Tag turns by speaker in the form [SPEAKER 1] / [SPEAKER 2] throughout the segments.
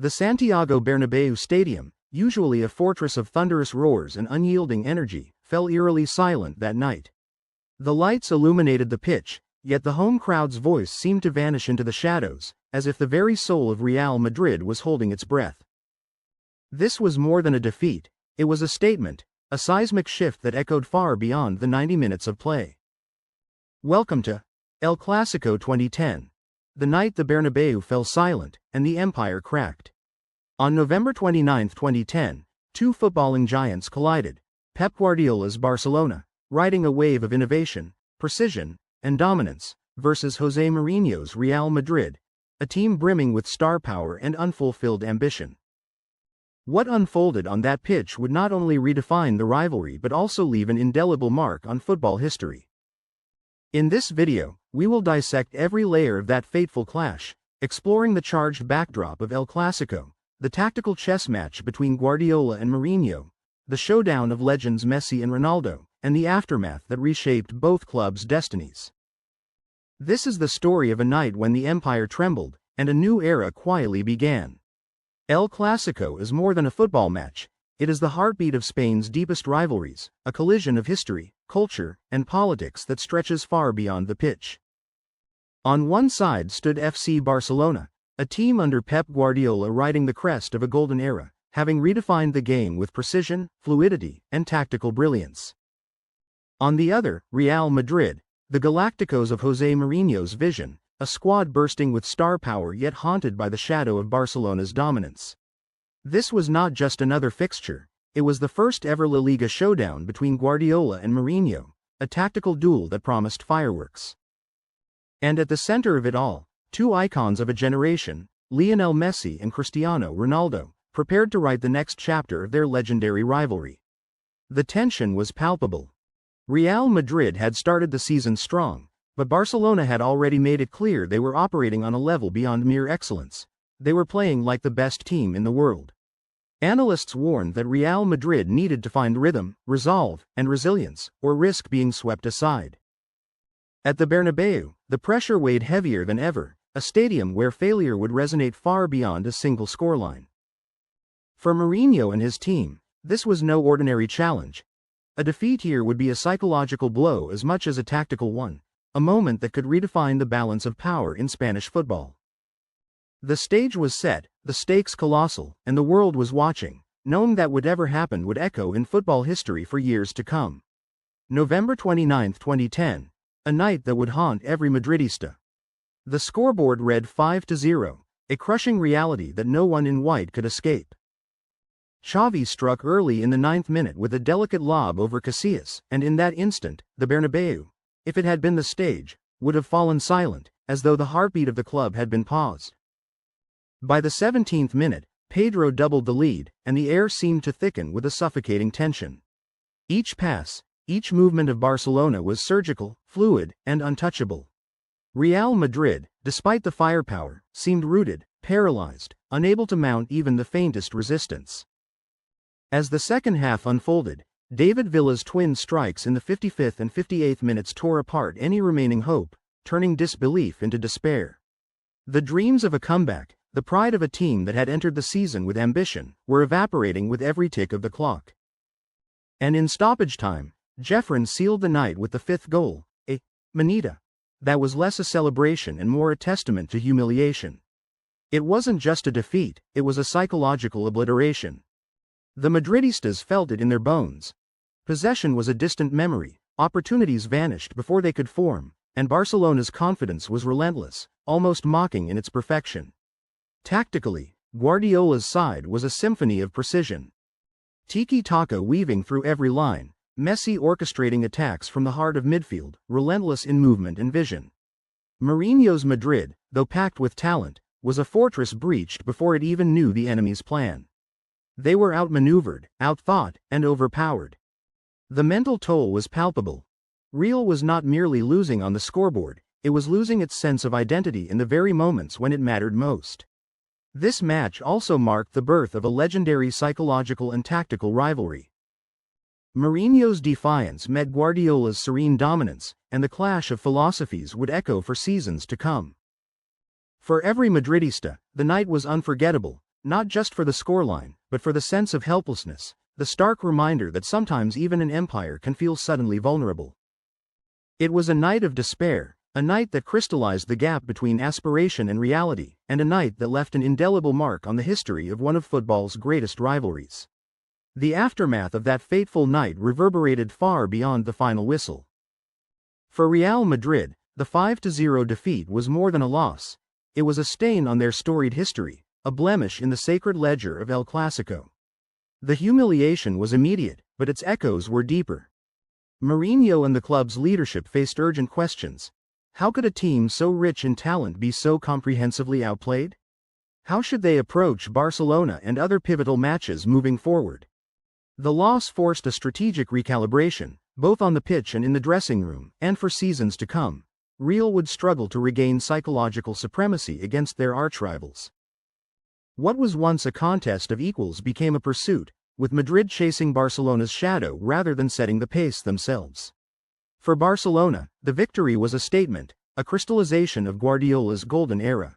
[SPEAKER 1] The Santiago Bernabéu stadium, usually a fortress of thunderous roars and unyielding energy, fell eerily silent that night. The lights illuminated the pitch, yet the home crowd's voice seemed to vanish into the shadows, as if the very soul of Real Madrid was holding its breath. This was more than a defeat, it was a statement, a seismic shift that echoed far beyond the 90 minutes of play. Welcome to El Clásico 2010. The night the Bernabéu fell silent, and the empire cracked. On November 29, 2010, two footballing giants collided, Pep Guardiola's Barcelona, riding a wave of innovation, precision, and dominance, versus José Mourinho's Real Madrid, a team brimming with star power and unfulfilled ambition. What unfolded on that pitch would not only redefine the rivalry but also leave an indelible mark on football history. In this video, we will dissect every layer of that fateful clash, exploring the charged backdrop of El Clásico, the tactical chess match between Guardiola and Mourinho, the showdown of legends Messi and Ronaldo, and the aftermath that reshaped both clubs' destinies. This is the story of a night when the empire trembled, and a new era quietly began. El Clásico is more than a football match, it is the heartbeat of Spain's deepest rivalries, a collision of history, culture, and politics that stretches far beyond the pitch. On one side stood FC Barcelona, a team under Pep Guardiola riding the crest of a golden era, having redefined the game with precision, fluidity, and tactical brilliance. On the other, Real Madrid, the Galacticos of José Mourinho's vision, a squad bursting with star power yet haunted by the shadow of Barcelona's dominance. This was not just another fixture, it was the first ever La Liga showdown between Guardiola and Mourinho, a tactical duel that promised fireworks. And at the center of it all, two icons of a generation, Lionel Messi and Cristiano Ronaldo, prepared to write the next chapter of their legendary rivalry. The tension was palpable. Real Madrid had started the season strong, but Barcelona had already made it clear they were operating on a level beyond mere excellence. They were playing like the best team in the world. Analysts warned that Real Madrid needed to find rhythm, resolve, and resilience, or risk being swept aside. At the Bernabéu, the pressure weighed heavier than ever, a stadium where failure would resonate far beyond a single scoreline. For Mourinho and his team, this was no ordinary challenge. A defeat here would be a psychological blow as much as a tactical one, a moment that could redefine the balance of power in Spanish football. The stage was set, the stakes colossal, and the world was watching, knowing that whatever happened would echo in football history for years to come. November 29, 2010, a night that would haunt every Madridista. The scoreboard read 5-0, a crushing reality that no one in white could escape. Xavi struck early in the 9th minute with a delicate lob over Casillas, and in that instant, the Bernabéu, if it had been the stage, would have fallen silent, as though the heartbeat of the club had been paused. By the 17th minute, Pedro doubled the lead, and the air seemed to thicken with a suffocating tension. Each pass, each movement of Barcelona was surgical, fluid, and untouchable. Real Madrid, despite the firepower, seemed rooted, paralyzed, unable to mount even the faintest resistance. As the second half unfolded, David Villa's twin strikes in the 55th and 58th minutes tore apart any remaining hope, turning disbelief into despair. The dreams of a comeback, the pride of a team that had entered the season with ambition, were evaporating with every tick of the clock. And in stoppage time, Jeffrin sealed the night with the 5th goal, a manita that was less a celebration and more a testament to humiliation. It wasn't just a defeat, it was a psychological obliteration. The Madridistas felt it in their bones. Possession was a distant memory, opportunities vanished before they could form, and Barcelona's confidence was relentless, almost mocking in its perfection. Tactically, Guardiola's side was a symphony of precision. Tiki-taka weaving through every line, Messi orchestrating attacks from the heart of midfield, relentless in movement and vision. Mourinho's Madrid, though packed with talent, was a fortress breached before it even knew the enemy's plan. They were outmaneuvered, outthought, and overpowered. The mental toll was palpable. Real was not merely losing on the scoreboard, it was losing its sense of identity in the very moments when it mattered most. This match also marked the birth of a legendary psychological and tactical rivalry. Mourinho's defiance met Guardiola's serene dominance, and the clash of philosophies would echo for seasons to come. For every Madridista, the night was unforgettable, not just for the scoreline, but for the sense of helplessness, the stark reminder that sometimes even an empire can feel suddenly vulnerable. It was a night of despair, a night that crystallized the gap between aspiration and reality, and a night that left an indelible mark on the history of one of football's greatest rivalries. The aftermath of that fateful night reverberated far beyond the final whistle. For Real Madrid, the 5-0 defeat was more than a loss. It was a stain on their storied history, a blemish in the sacred ledger of El Clásico. The humiliation was immediate, but its echoes were deeper. Mourinho and the club's leadership faced urgent questions. How could a team so rich in talent be so comprehensively outplayed? How should they approach Barcelona and other pivotal matches moving forward? The loss forced a strategic recalibration, both on the pitch and in the dressing room, and for seasons to come, Real would struggle to regain psychological supremacy against their archrivals. What was once a contest of equals became a pursuit, with Madrid chasing Barcelona's shadow rather than setting the pace themselves. For Barcelona, the victory was a statement, a crystallization of Guardiola's golden era.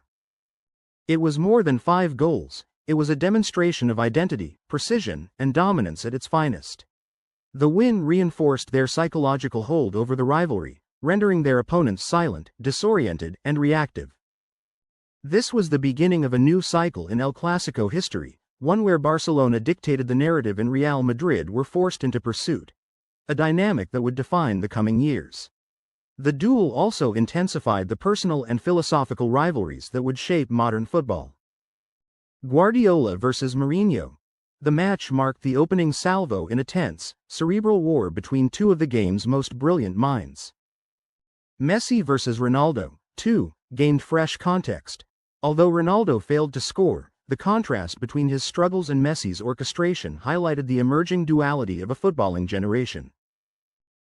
[SPEAKER 1] It was more than 5 goals, it was a demonstration of identity, precision, and dominance at its finest. The win reinforced their psychological hold over the rivalry, rendering their opponents silent, disoriented, and reactive. This was the beginning of a new cycle in El Clásico history, one where Barcelona dictated the narrative and Real Madrid were forced into pursuit. A dynamic that would define the coming years. The duel also intensified the personal and philosophical rivalries that would shape modern football. Guardiola versus Mourinho. The match marked the opening salvo in a tense, cerebral war between two of the game's most brilliant minds. Messi versus Ronaldo, too, gained fresh context. Although Ronaldo failed to score, the contrast between his struggles and Messi's orchestration highlighted the emerging duality of a footballing generation.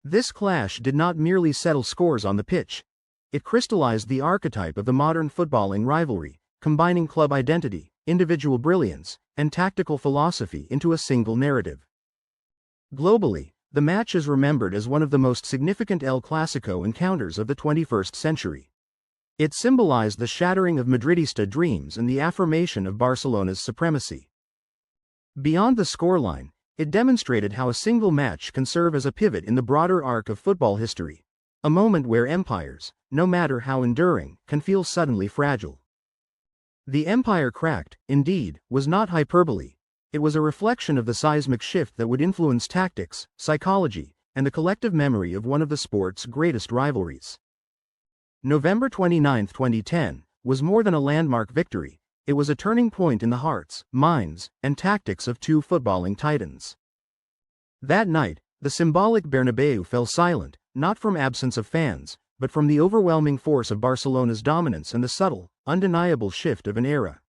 [SPEAKER 1] This clash did not merely settle scores on the pitch. It crystallized the archetype of the modern footballing rivalry, combining club identity, individual brilliance, and tactical philosophy into a single narrative. Globally, the match is remembered as one of the most significant El Clásico encounters of the 21st century. It symbolized the shattering of Madridista dreams and the affirmation of Barcelona's supremacy. Beyond the scoreline, it demonstrated how a single match can serve as a pivot in the broader arc of football history, a moment where empires, no matter how enduring, can feel suddenly fragile. The empire cracked, indeed, was not hyperbole. It was a reflection of the seismic shift that would influence tactics, psychology, and the collective memory of one of the sport's greatest rivalries. November 29, 2010, was more than a landmark victory. It was a turning point in the hearts, minds, and tactics of two footballing titans. That night, the symbolic Bernabéu fell silent, not from absence of fans, but from the overwhelming force of Barcelona's dominance and the subtle, undeniable shift of an era.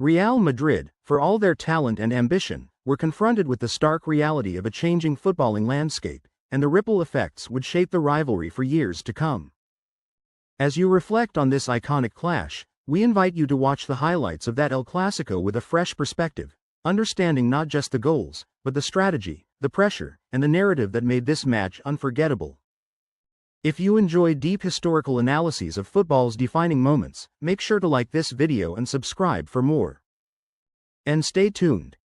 [SPEAKER 1] Real Madrid, for all their talent and ambition, were confronted with the stark reality of a changing footballing landscape, and the ripple effects would shape the rivalry for years to come. As you reflect on this iconic clash, we invite you to watch the highlights of that El Clásico with a fresh perspective, understanding not just the goals, but the strategy, the pressure, and the narrative that made this match unforgettable. If you enjoy deep historical analyses of football's defining moments, make sure to like this video and subscribe for more. And stay tuned.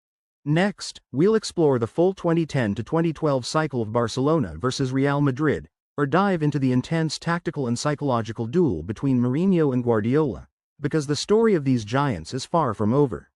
[SPEAKER 1] Next, we'll explore the full 2010 to 2012 cycle of Barcelona versus Real Madrid, or dive into the intense tactical and psychological duel between Mourinho and Guardiola, because the story of these giants is far from over.